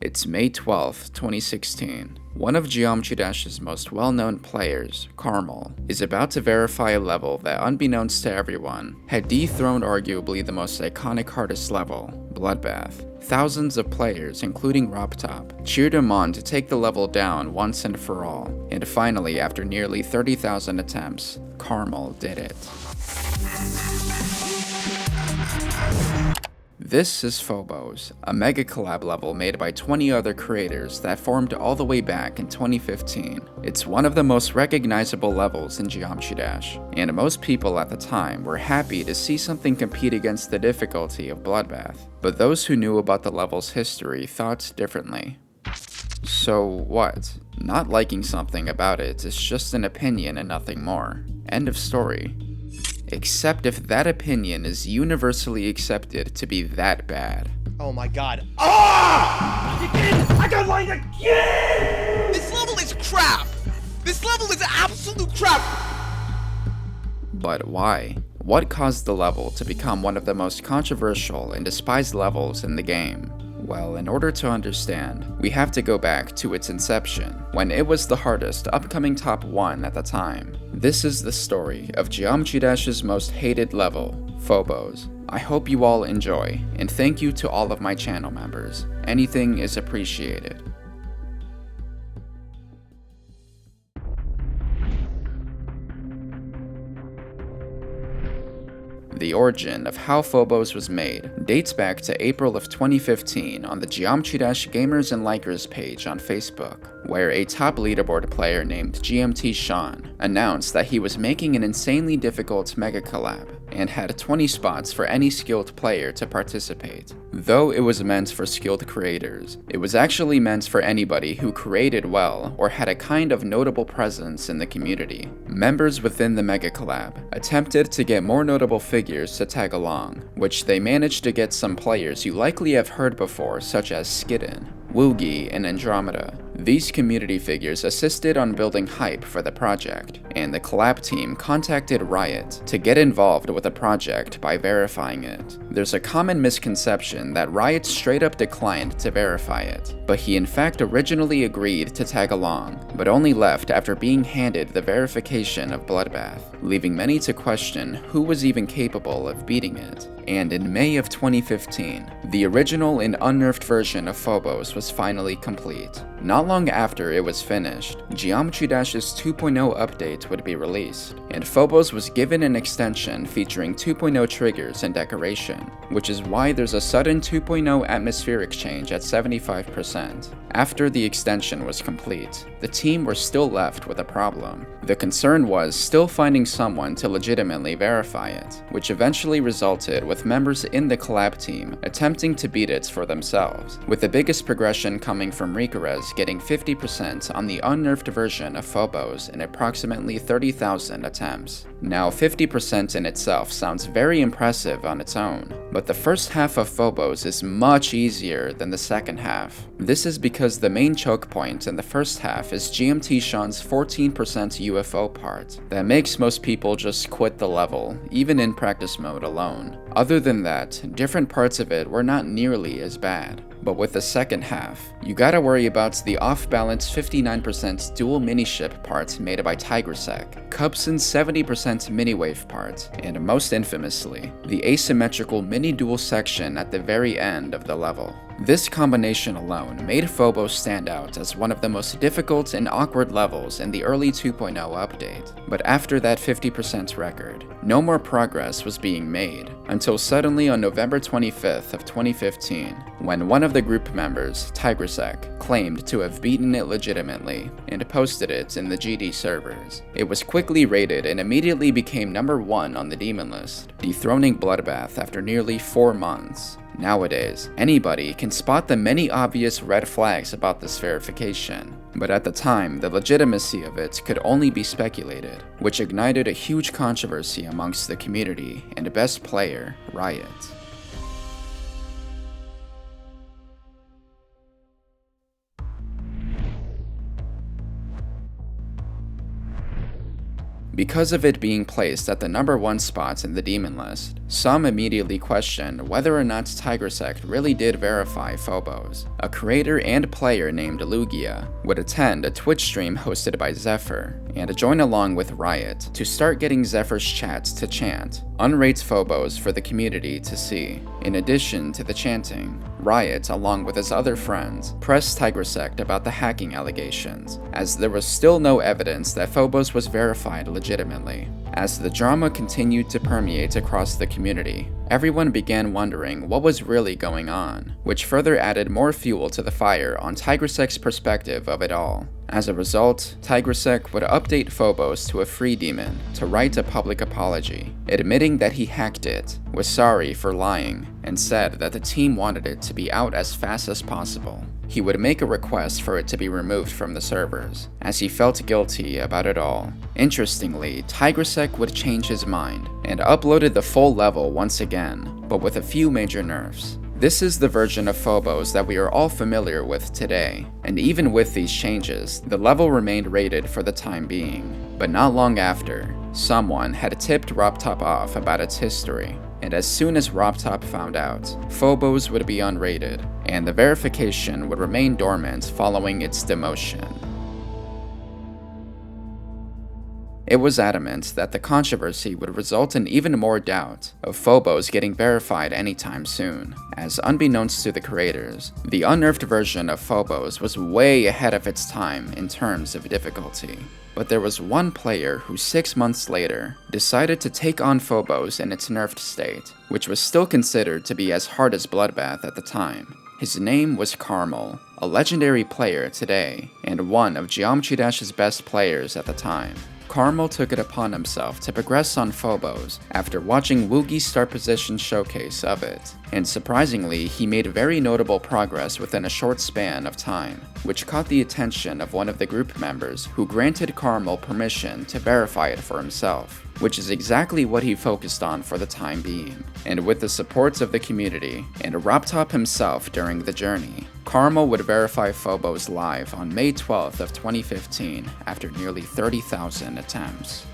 It's May 12, 2016. One of Geometry Dash's most well-known players, Carmel, is about to verify a level that, unbeknownst to everyone, had dethroned arguably the most iconic hardest level, Bloodbath. Thousands of players, including RobTop, cheered him on to take the level down once and for all, and finally, after nearly 30,000 attempts, Carmel did it. This is Phobos, a mega collab level made by 20 other creators that formed all the way back in 2015. It's one of the most recognizable levels in Geometry Dash, and most people at the time were happy to see something compete against the difficulty of Bloodbath. But those who knew about the level's history thought differently. So what? Not liking something about it is just an opinion and nothing more. End of story. Except if that opinion is universally accepted to be that bad. Oh my god. Ah! Again! I got lined again! This level is crap! This level is absolute crap! But why? What caused the level to become one of the most controversial and despised levels in the game? Well, in order to understand, we have to go back to its inception, when it was the hardest upcoming top 1 at the time. This is the story of Geometry Dash's most hated level, Phobos. I hope you all enjoy, and thank you to all of my channel members. Anything is appreciated. The origin of how Phobos was made dates back to April of 2015 on the Geometry Dash Gamers and Likers page on Facebook, where a top leaderboard player named GMT Sean announced that he was making an insanely difficult mega collab and had 20 spots for any skilled player to participate. Though it was meant for skilled creators, it was actually meant for anybody who created well or had a kind of notable presence in the community. Members within the mega collab attempted to get more notable figures to tag along, which they managed to get some players you likely have heard before, such as Skidden, Woogie, and Andromeda. These community figures assisted on building hype for the project, and the collab team contacted Riot to get involved with the project by verifying it. There's a common misconception that Riot straight up declined to verify it, but he in fact originally agreed to tag along, but only left after being handed the verification of Bloodbath, leaving many to question who was even capable of beating it. And in May of 2015, the original and unnerfed version of Phobos was finally complete. Not long after it was finished, Geometry Dash's 2.0 update would be released, and Phobos was given an extension featuring 2.0 triggers and decoration, which is why there's a sudden 2.0 atmospheric change at 75%. After the extension was complete, the team were still left with a problem. The concern was still finding someone to legitimately verify it, which eventually resulted with members in the collab team attempting to beat it for themselves, with the biggest progression coming from Remakes getting 50% on the unnerfed version of Phobos in approximately 30,000 attempts. Now, 50% in itself sounds very impressive on its own, but the first half of Phobos is much easier than the second half. This is because the main choke point in the first half is GMT Sean's 14% UFO part that makes most people just quit the level, even in practice mode alone. Other than that, different parts of it were not nearly as bad. But with the second half, you gotta worry about the off-balance 59% dual mini-ship part made by Tigresec, Cubson's 70% mini-wave part, and most infamously, the asymmetrical mini-dual section at the very end of the level. This combination alone made Phobos stand out as one of the most difficult and awkward levels in the early 2.0 update. But after that 50% record, no more progress was being made, until suddenly on November 25th of 2015, when one of the group members, Tigresec, claimed to have beaten it legitimately, and posted it in the GD servers. It was quickly rated and immediately became number 1 on the demon list, dethroning Bloodbath after nearly 4 months. Nowadays, anybody can spot the many obvious red flags about this verification, but at the time, the legitimacy of it could only be speculated, which ignited a huge controversy amongst the community and best player, Riot. Because of it being placed at the number 1 spot in the demon list, some immediately questioned whether or not Tigersect really did verify Phobos. A creator and player named Lugia would attend a Twitch stream hosted by Zephyr and join along with Riot to start getting Zephyr's chats to chant "Unrate Phobos" for the community to see. In addition to the chanting, Riot, along with his other friends, pressed Tigersect about the hacking allegations, as there was still no evidence that Phobos was verified legitimately. As the drama continued to permeate across the community, everyone began wondering what was really going on, which further added more fuel to the fire on Tigersect's perspective of it all. As a result, Tigersect would update Phobos to a free demon to write a public apology, admitting that he hacked it, was sorry for lying, and said that the team wanted it to be out as fast as possible. He would make a request for it to be removed from the servers, as he felt guilty about it all. Interestingly, Tigersect would change his mind, and uploaded the full level once again, but with a few major nerfs. This is the version of Phobos that we are all familiar with today, and even with these changes, the level remained rated for the time being. But not long after, someone had tipped RobTop off about its history, and as soon as RobTop found out, Phobos would be unrated, and the verification would remain dormant following its demotion. It was adamant that the controversy would result in even more doubt of Phobos getting verified anytime soon, as unbeknownst to the creators, the unnerfed version of Phobos was way ahead of its time in terms of difficulty. But there was one player who 6 months later decided to take on Phobos in its nerfed state, which was still considered to be as hard as Bloodbath at the time. His name was Carmel, a legendary player today, and one of Geometry Dash's best players at the time. Carmel took it upon himself to progress on Phobos after watching Woogie's start position showcase of it, and surprisingly, he made very notable progress within a short span of time, which caught the attention of one of the group members who granted Carmel permission to verify it for himself, which is exactly what he focused on for the time being. And with the support of the community and RobTop himself during the journey, Carmel would verify Phobos live on May 12th of 2015 after nearly 30,000 attempts.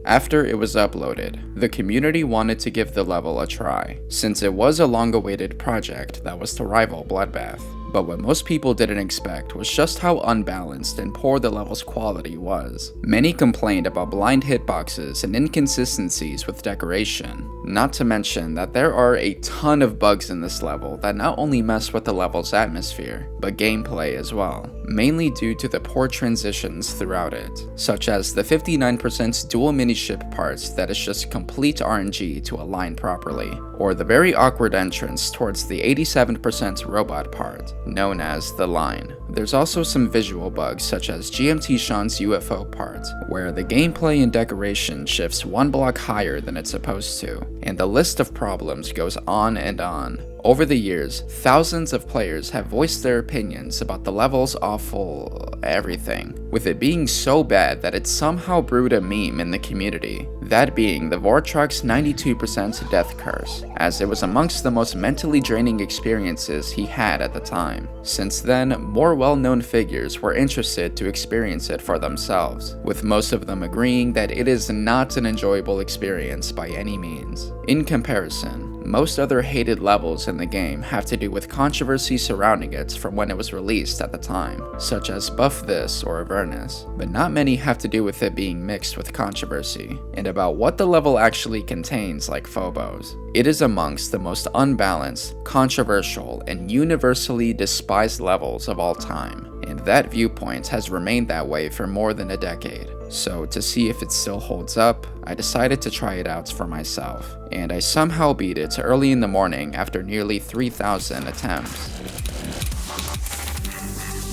After it was uploaded, the community wanted to give the level a try, since it was a long-awaited project that was to rival Bloodbath. But what most people didn't expect was just how unbalanced and poor the level's quality was. Many complained about blind hitboxes and inconsistencies with decoration, not to mention that there are a ton of bugs in this level that not only mess with the level's atmosphere, but gameplay as well, mainly due to the poor transitions throughout it, such as the 59% dual miniship parts that is just complete RNG to align properly, or the very awkward entrance towards the 87% robot part, known as the line. There's also some visual bugs such as GMT Sean's UFO part, where the gameplay and decoration shifts one block higher than it's supposed to, and the list of problems goes on and on. Over the years, thousands of players have voiced their opinions about the level's awful everything, with it being so bad that it somehow brewed a meme in the community, that being the Vortrax's 92% death curse, as it was amongst the most mentally draining experiences he had at the time. Since then, more well-known figures were interested to experience it for themselves, with most of them agreeing that it is not an enjoyable experience by any means. In comparison, most other hated levels in the game have to do with controversy surrounding it from when it was released at the time, such as Buff This or Avernus, but not many have to do with it being mixed with controversy, and about what the level actually contains like Phobos. It is amongst the most unbalanced, controversial, and universally despised levels of all time, and that viewpoint has remained that way for more than a decade. So to see if it still holds up, I decided to try it out for myself, and I somehow beat it early in the morning after nearly 3,000 attempts.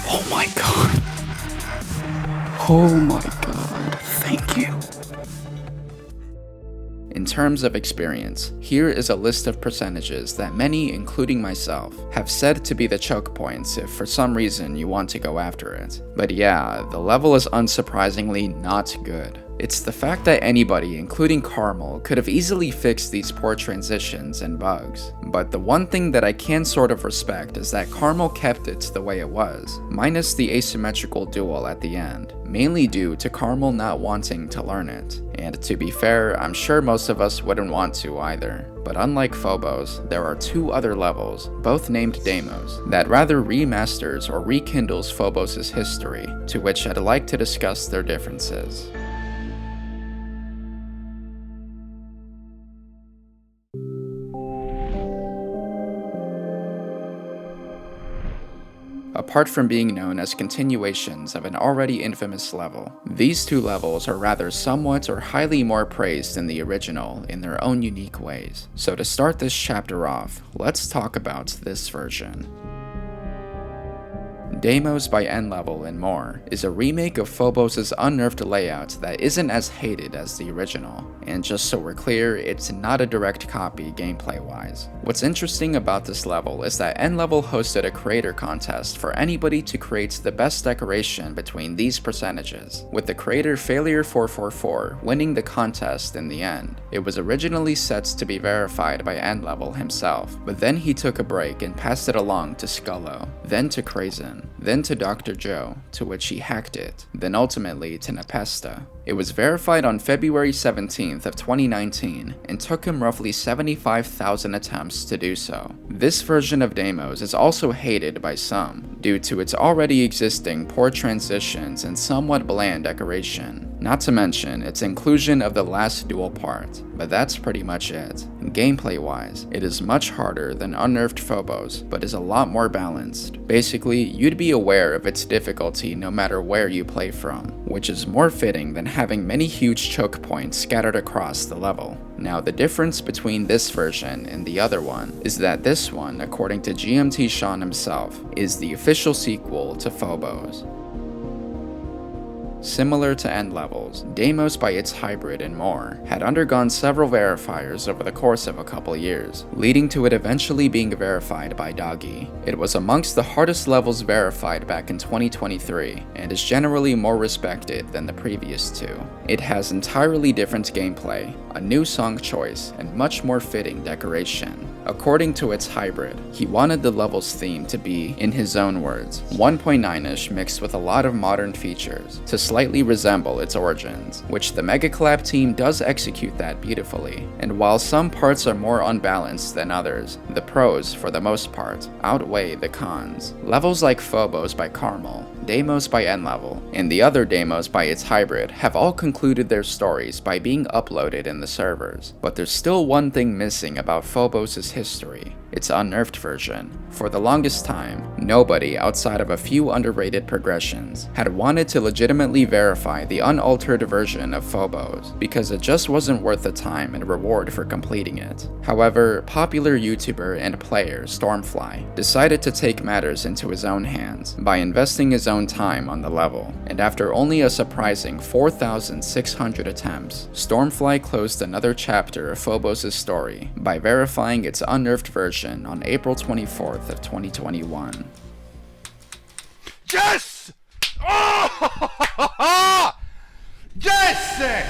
Oh my god. Oh my god, thank you. In terms of experience, here is a list of percentages that many, including myself, have said to be the choke points if for some reason you want to go after it. But yeah, the level is unsurprisingly not good. It's the fact that anybody, including Carmel, could have easily fixed these poor transitions and bugs. But the one thing that I can sort of respect is that Carmel kept it the way it was, minus the asymmetrical duel at the end, mainly due to Carmel not wanting to learn it. And to be fair, I'm sure most of us wouldn't want to either. But unlike Phobos, there are two other levels, both named Deimos, that rather remasters or rekindles Phobos' history, to which I'd like to discuss their differences. Apart from being known as continuations of an already infamous level, these two levels are rather somewhat or highly more praised than the original in their own unique ways. So to start this chapter off, let's talk about this version. Deimos by N-Level and More is a remake of Phobos' unnerved layout that isn't as hated as the original, and just so we're clear, it's not a direct copy gameplay-wise. What's interesting about this level is that N-Level hosted a creator contest for anybody to create the best decoration between these percentages, with the creator Failure444 winning the contest in the end. It was originally set to be verified by N-Level himself, but then he took a break and passed it along to Scullo, then to Krazen, then to Dr. Joe, to which he hacked it, then ultimately to Nepesta. It was verified on February 17th of 2019 and took him roughly 75,000 attempts to do so. This version of Deimos is also hated by some, due to its already existing poor transitions and somewhat bland decoration, not to mention its inclusion of the last duel part, but that's pretty much it. Gameplay-wise, it is much harder than Unnerved Phobos, but is a lot more balanced. Basically, you'd be aware of its difficulty no matter where you play from, which is more fitting than having many huge choke points scattered across the level. Now, the difference between this version and the other one is that this one, according to GMT Sean himself, is the official sequel to Phobos. Similar to N-Levels, Deimos by its hybrid and More had undergone several verifiers over the course of a couple years, leading to it eventually being verified by Doggy. It was amongst the hardest levels verified back in 2023, and is generally more respected than the previous two. It has entirely different gameplay, a new song choice, and much more fitting decoration. According to its hybrid, he wanted the level's theme to be, in his own words, 1.9ish mixed with a lot of modern features, to slightly resemble its origins, which the Mega Collab team does execute that beautifully. And while some parts are more unbalanced than others, the pros, for the most part, outweigh the cons. Levels like Phobos by Carmel, Deimos by N-Level, and the other Deimos by its hybrid have all concluded their stories by being uploaded in the servers, but there's still one thing missing about Phobos' history: its unnerved version. For the longest time, nobody outside of a few underrated progressions had wanted to legitimately verify the unaltered version of Phobos, because it just wasn't worth the time and reward for completing it. However, popular YouTuber and player Stormfly decided to take matters into his own hands by investing his own time on the level, and after only a surprising 4,600 attempts, Stormfly closed another chapter of Phobos' story by verifying its unnerved version on April 24th of 2021. Yes! Oh! Yes!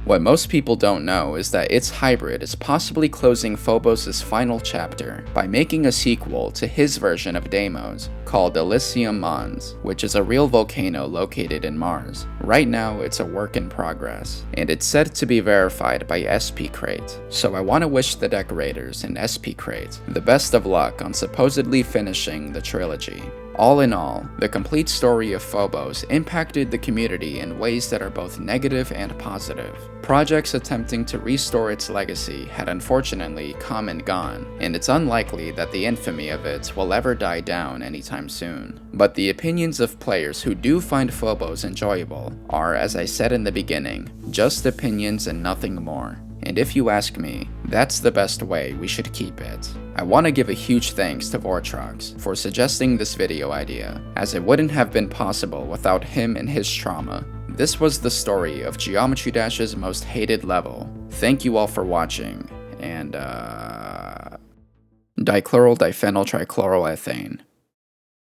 What most people don't know is that its hybrid is possibly closing Phobos' final chapter by making a sequel to his version of Deimos called Elysium Mons, which is a real volcano located in Mars. Right now, it's a work in progress, and it's said to be verified by SP Crate, so I want to wish the decorators in SP Crate the best of luck on supposedly finishing the trilogy. All in all, the complete story of Phobos impacted the community in ways that are both negative and positive. Projects attempting to restore its legacy had unfortunately come and gone, and it's unlikely that the infamy of it will ever die down anytime soon. But the opinions of players who do find Phobos enjoyable are, as I said in the beginning, just opinions and nothing more. And if you ask me, that's the best way we should keep it. I want to give a huge thanks to Vortrox for suggesting this video idea, as it wouldn't have been possible without him and his trauma. This was the story of Geometry Dash's most hated level. Thank you all for watching, and dichloryl diphenyl trichloroethane.